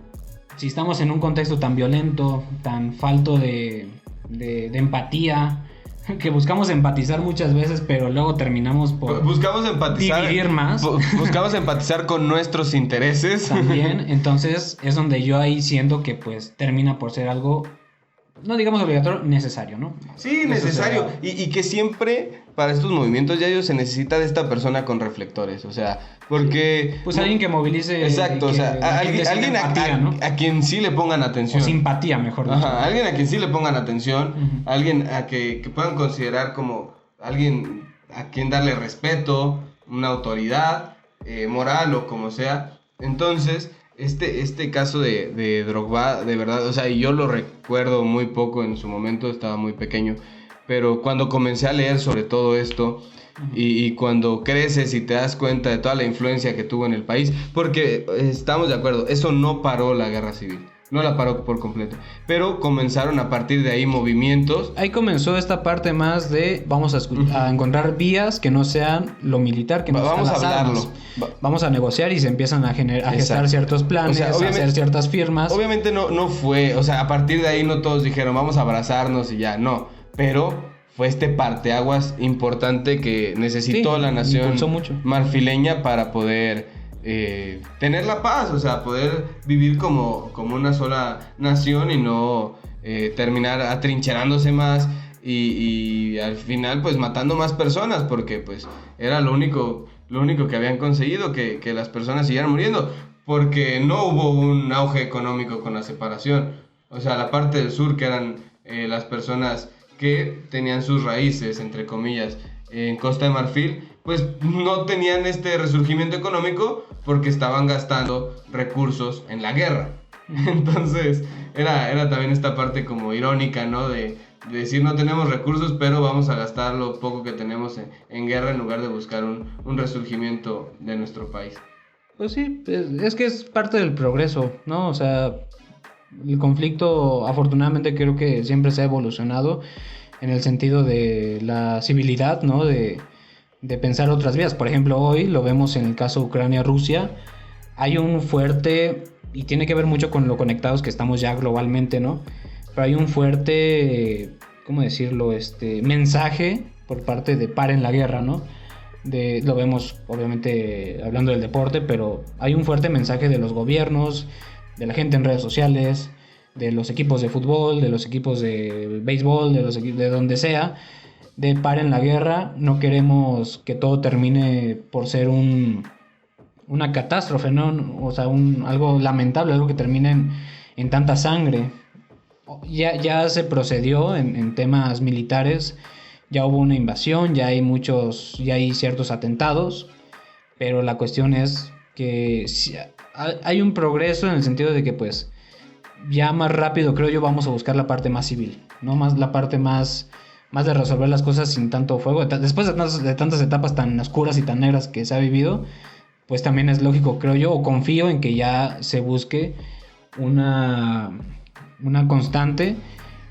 Speaker 2: si estamos en un contexto tan violento, tan falto de empatía, que buscamos empatizar muchas veces, pero luego terminamos por
Speaker 3: Buscamos empatizar.
Speaker 2: dividir más.
Speaker 3: Buscamos empatizar con nuestros intereses.
Speaker 2: También, entonces es donde yo ahí siento que pues termina por ser algo, no digamos obligatorio, necesario, ¿no?
Speaker 3: Sí, necesario. Y que siempre para estos movimientos ya se necesita de esta persona con reflectores. O sea, porque...
Speaker 2: Pues alguien que movilice.
Speaker 3: Exacto, o sea, alguien
Speaker 2: empatía, ¿no?
Speaker 3: a quien sí le pongan atención.
Speaker 2: O simpatía, mejor dicho.
Speaker 3: Ajá, alguien a quien sí le pongan atención,
Speaker 2: Ujú.
Speaker 3: alguien a que puedan considerar como alguien a quien darle respeto, una autoridad moral o como sea. Entonces, este caso de Drogba, de verdad, o sea, y yo lo recuerdo muy poco en su momento, estaba muy pequeño, pero cuando comencé a leer sobre todo esto, y cuando creces y te das cuenta de toda la influencia que tuvo en el país, porque estamos de acuerdo, eso no paró la guerra civil, no la paró por completo, pero comenzaron a partir de ahí movimientos.
Speaker 2: Ahí comenzó esta parte más de vamos a encontrar vías que no sean lo militar, que no sean
Speaker 3: Vamos a
Speaker 2: las
Speaker 3: hablarlo.
Speaker 2: armas. Vamos a negociar y se empiezan a gestar ciertos planes,
Speaker 3: O sea,
Speaker 2: a hacer ciertas firmas.
Speaker 3: Obviamente no fue, o sea, a partir de ahí no todos dijeron vamos a abrazarnos y ya, no, pero fue este parteaguas importante que necesitó
Speaker 2: Sí,
Speaker 3: la nación
Speaker 2: impulsó mucho.
Speaker 3: marfileña para poder tener la paz, o sea, poder vivir como una sola nación y no terminar atrincherándose más y al final pues matando más personas porque pues era lo único que habían conseguido, que las personas siguieran muriendo, porque no hubo un auge económico con la separación. O sea, la parte del sur, que eran las personas que tenían sus raíces, entre comillas, en Costa de Marfil, pues no tenían este resurgimiento económico porque estaban gastando recursos en la guerra. Entonces, era también esta parte como irónica, ¿no? De decir no tenemos recursos, pero vamos a gastar lo poco que tenemos en guerra en lugar de buscar un resurgimiento de nuestro país.
Speaker 2: Pues sí, es que es parte del progreso, ¿no? O sea, el conflicto afortunadamente creo que siempre se ha evolucionado en el sentido de la civilidad, ¿no? De pensar otras vías. Por ejemplo, hoy lo vemos en el caso Ucrania-Rusia. Hay un fuerte, y tiene que ver mucho con lo conectados que estamos ya globalmente, ¿no? Pero hay un fuerte, ¿cómo decirlo? Mensaje por parte de paren la guerra, ¿no? Lo vemos obviamente hablando del deporte, pero hay un fuerte mensaje de los gobiernos, de la gente en redes sociales, de los equipos de fútbol, de los equipos de béisbol, de donde sea, de paren la guerra. No queremos que todo termine por ser una catástrofe, ¿no? O sea, algo lamentable, algo que termine en tanta sangre. Ya se procedió en temas militares, ya hubo una invasión, ya hay ciertos atentados, pero la cuestión es que hay un progreso en el sentido de que pues ya más rápido creo yo vamos a buscar la parte más civil, ¿no? Más la parte más de resolver las cosas sin tanto fuego. Después de tantas etapas tan oscuras y tan negras que se ha vivido, pues también es lógico, creo yo, o confío en que ya se busque una constante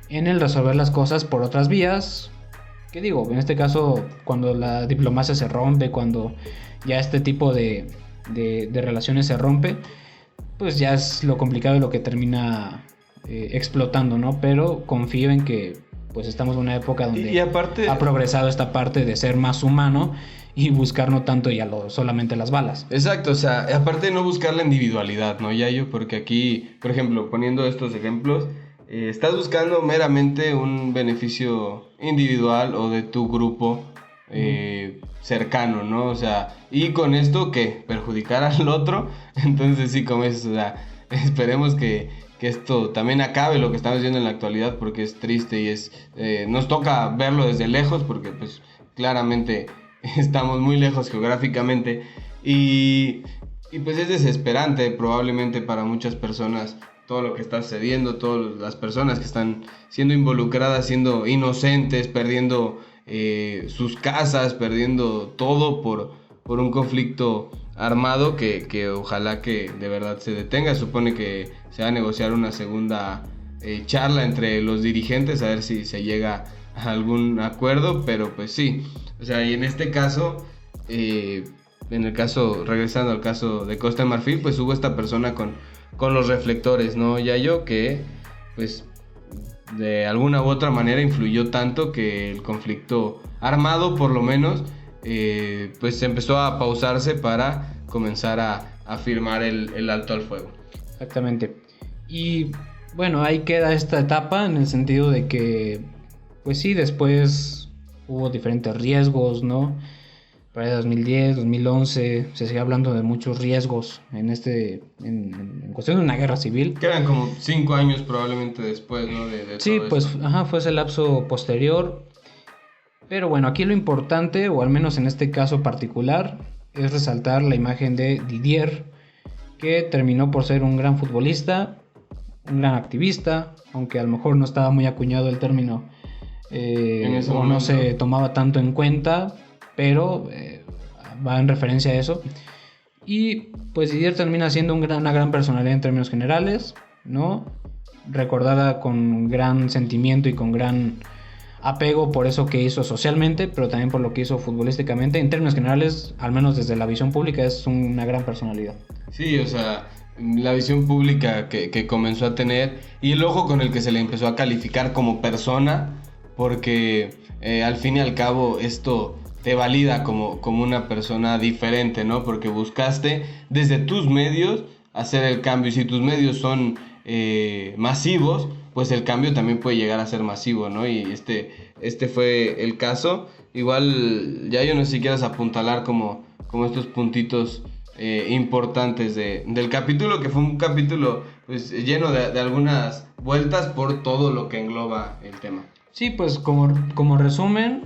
Speaker 2: en el resolver las cosas por otras vías. ¿Qué digo? En este caso, cuando la diplomacia se rompe, cuando ya este tipo de relaciones se rompe, pues ya es lo complicado y lo que termina explotando, ¿no? Pero confío en que pues estamos en una época donde
Speaker 3: Y aparte,
Speaker 2: ha progresado esta parte de ser más humano y buscar no tanto ya solamente las balas.
Speaker 3: exacto, o sea, aparte de no buscar la individualidad, ¿no, Yayo? Porque aquí, por ejemplo, poniendo estos ejemplos, estás buscando meramente un beneficio individual o de tu grupo cercano, ¿no? O sea, y con esto que perjudicar al otro. Entonces sí, como es, o sea, esperemos que esto también acabe, lo que estamos viendo en la actualidad, porque es triste y nos toca verlo desde lejos, porque pues claramente estamos muy lejos geográficamente y pues es desesperante probablemente para muchas personas todo lo que está sucediendo, todas las personas que están siendo involucradas, siendo inocentes, perdiendo sus casas, perdiendo todo por un conflicto armado que ojalá que de verdad se detenga. Supone que se va a negociar una segunda charla entre los dirigentes a ver si se llega a algún acuerdo, pero pues sí, o sea, y en este caso, regresando al caso de Costa de Marfil, pues hubo esta persona con los reflectores, ¿no, Yayo? Que pues de alguna u otra manera influyó tanto que el conflicto armado, por lo menos, pues empezó a pausarse para comenzar a firmar el alto al fuego.
Speaker 2: Exactamente. Y bueno, ahí queda esta etapa en el sentido de que, pues sí, después hubo diferentes riesgos, ¿no? Para el 2010, 2011, se sigue hablando de muchos riesgos en cuestión de una guerra civil.
Speaker 3: Quedan como 5 años probablemente después, ¿no? De
Speaker 2: sí,
Speaker 3: todo
Speaker 2: pues,
Speaker 3: esto.
Speaker 2: Fue ese lapso posterior. Pero bueno, aquí lo importante, o al menos en este caso particular, es resaltar la imagen de Didier, que terminó por ser un gran futbolista, un gran activista, aunque a lo mejor no estaba muy acuñado el término, o no se tomaba tanto en cuenta, pero va en referencia a eso. Y pues Didier termina siendo una gran personalidad en términos generales, ¿no? Recordada con gran sentimiento y con gran apego por eso que hizo socialmente, pero también por lo que hizo futbolísticamente. En términos generales, al menos desde la visión pública, es una gran personalidad.
Speaker 3: Sí, o sea, la visión pública que comenzó a tener y el ojo con el que se le empezó a calificar como persona, porque al fin y al cabo esto te valida como una persona diferente, ¿no? Porque buscaste desde tus medios hacer el cambio, y si tus medios son masivos, pues el cambio también puede llegar a ser masivo, ¿no? Y este fue el caso. Igual, ya yo no sé si quieras apuntalar como estos puntitos importantes del capítulo, que fue un capítulo pues lleno de algunas vueltas por todo lo que engloba el tema.
Speaker 2: Sí, pues como resumen,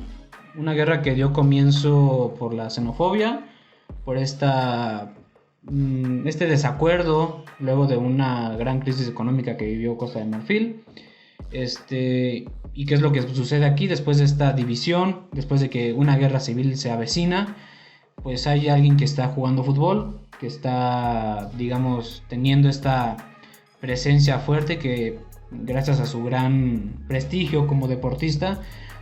Speaker 2: una guerra que dio comienzo por la xenofobia, por este desacuerdo luego de una gran crisis económica que vivió Costa de Marfil, y qué es lo que sucede aquí después de esta división, después de que una guerra civil se avecina. Pues hay alguien que está jugando fútbol, que está, digamos, teniendo esta presencia fuerte, que gracias a su gran prestigio como deportista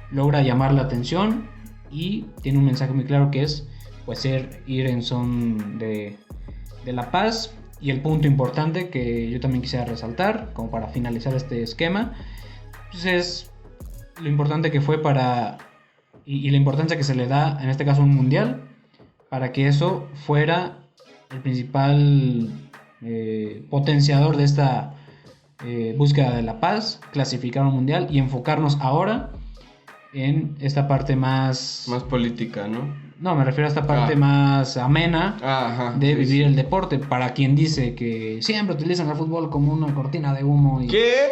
Speaker 2: logra llamar la atención y tiene un mensaje muy claro que es pues ir en son de la paz. Y el punto importante que yo también quisiera resaltar como para finalizar este esquema, pues es lo importante que fue y la importancia que se le da en este caso a un mundial, para que eso fuera el principal potenciador de esta búsqueda de la paz, clasificar un mundial y enfocarnos ahora en esta parte más
Speaker 3: política, ¿no?
Speaker 2: No, me refiero a esta parte más amena de vivir el deporte. Para quien dice que siempre utilizan el fútbol como una cortina de humo.
Speaker 3: ¿Qué?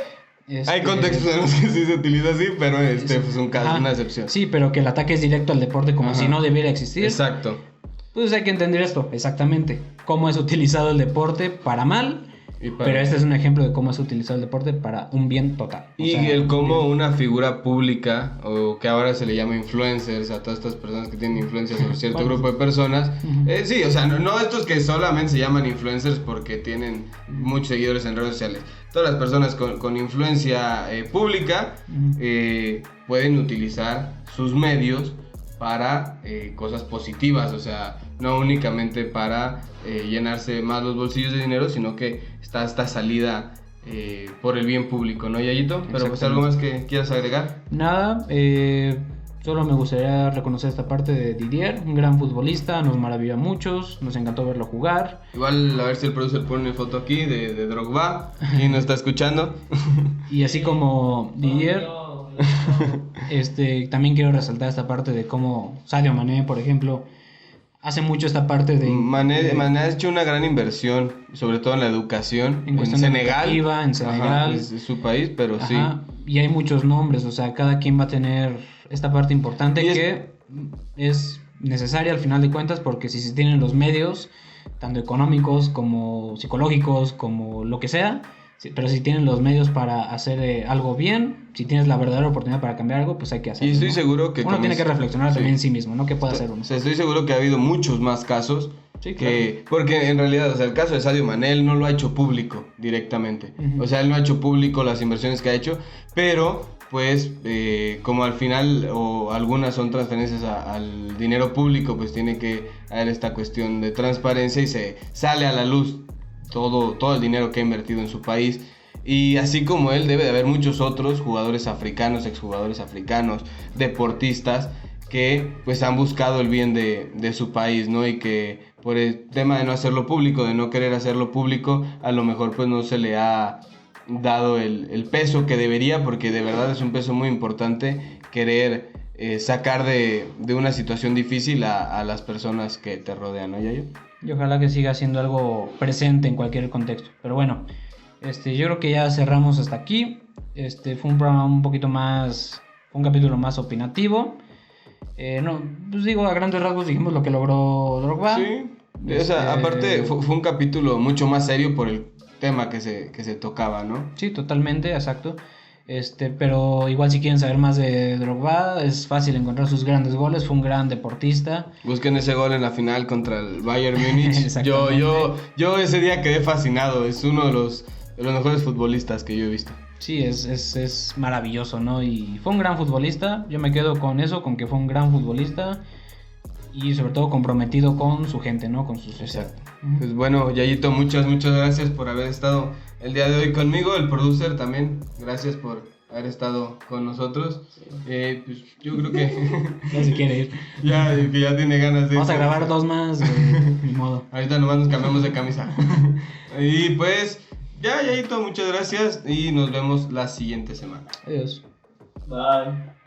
Speaker 3: Hay contextos en los que sí se utiliza así, pero pues un caso, una excepción.
Speaker 2: Sí, pero que el ataque es directo al deporte como si no debiera existir.
Speaker 3: Exacto.
Speaker 2: Pues hay que entender esto, exactamente. Cómo es utilizado el deporte para mal. Pero este es un ejemplo de cómo es utilizado el deporte para un bien total.
Speaker 3: Y cómo una figura pública, o que ahora se le llama influencers, a todas estas personas que tienen influencia sobre cierto grupo de personas. Sí, o sea, no estos que solamente se llaman influencers porque tienen muchos seguidores en redes sociales. Todas las personas con influencia pública pueden utilizar sus medios para cosas positivas, o sea, no únicamente para llenarse más los bolsillos de dinero, sino que está esta salida por el bien público, ¿no, Yayito? Pero pues algo más que quieras agregar.
Speaker 2: Nada, solo me gustaría reconocer esta parte de Didier, un gran futbolista, nos maravilla a muchos, nos encantó verlo jugar.
Speaker 3: Igual a ver si el producer pone foto aquí de Drogba, ¿quién nos está escuchando?
Speaker 2: Y así como Didier... También quiero resaltar esta parte de cómo Sadio Mané, por ejemplo, hace mucho esta parte de...
Speaker 3: Mané ha hecho una gran inversión, sobre todo en la educación,
Speaker 2: en cuestión
Speaker 3: Senegal.
Speaker 2: En Senegal.
Speaker 3: Ajá, es su país, pero sí.
Speaker 2: Y hay muchos nombres, o sea, cada quien va a tener esta parte importante que es necesaria al final de cuentas, porque si se tienen los medios, tanto económicos como psicológicos, como lo que sea, pero si tienen los medios para hacer algo bien, si tienes la verdadera oportunidad para cambiar algo, pues hay que hacerlo.
Speaker 3: Y estoy seguro que...
Speaker 2: Uno tiene que reflexionar también en sí mismo, ¿no? ¿Qué puede hacer uno?
Speaker 3: O sea, estoy seguro que ha habido muchos más casos.
Speaker 2: Sí, claro.
Speaker 3: Porque en realidad, o sea, el caso de Sadio Mané, él no lo ha hecho público directamente.
Speaker 2: Uh-huh.
Speaker 3: O sea, él no ha hecho público las inversiones que ha hecho, pero pues como al final o algunas son transferencias al dinero público, pues tiene que haber esta cuestión de transparencia y se sale a la luz todo el dinero que ha invertido en su país. Y así como él, debe de haber muchos otros jugadores africanos, exjugadores africanos, deportistas que pues han buscado el bien de su país, ¿no? Y que por el tema de no hacerlo público, de no querer hacerlo público, a lo mejor pues no se le ha dado el peso que debería, porque de verdad es un peso muy importante querer sacar de una situación difícil a las personas que te rodean, ¿no, Yayo?
Speaker 2: Y ojalá que siga siendo algo presente en cualquier contexto. Pero bueno, yo creo que ya cerramos hasta aquí. Fue un programa un poquito más, un capítulo más opinativo. No, pues digo, a grandes rasgos dijimos lo que logró Drogba.
Speaker 3: Sí, o sea, aparte fue un capítulo mucho más serio por el tema que se tocaba, ¿no?
Speaker 2: Sí, totalmente, exacto. Pero igual si quieren saber más de Drogba, es fácil encontrar sus grandes goles. Fue un gran deportista.
Speaker 3: Busquen ese gol en la final contra el Bayern Múnich. yo ese día quedé fascinado. Es uno de los mejores futbolistas que yo he visto.
Speaker 2: Sí, es maravilloso, ¿no? Y fue un gran futbolista. Yo me quedo con eso, con que fue un gran futbolista. Y sobre todo comprometido con su gente, ¿no? Con su sociedad.
Speaker 3: Pues bueno, Yayito, muchas gracias por haber estado el día de hoy conmigo. El producer también, gracias por haber estado con nosotros. Pues yo creo que...
Speaker 2: Ya se quiere ir.
Speaker 3: que ya tiene ganas de...
Speaker 2: Vamos a grabar 2 más, ni modo.
Speaker 3: Ahorita nomás nos cambiamos de camisa. Y pues, Yayito, muchas gracias y nos vemos la siguiente semana.
Speaker 2: Adiós.
Speaker 1: Bye.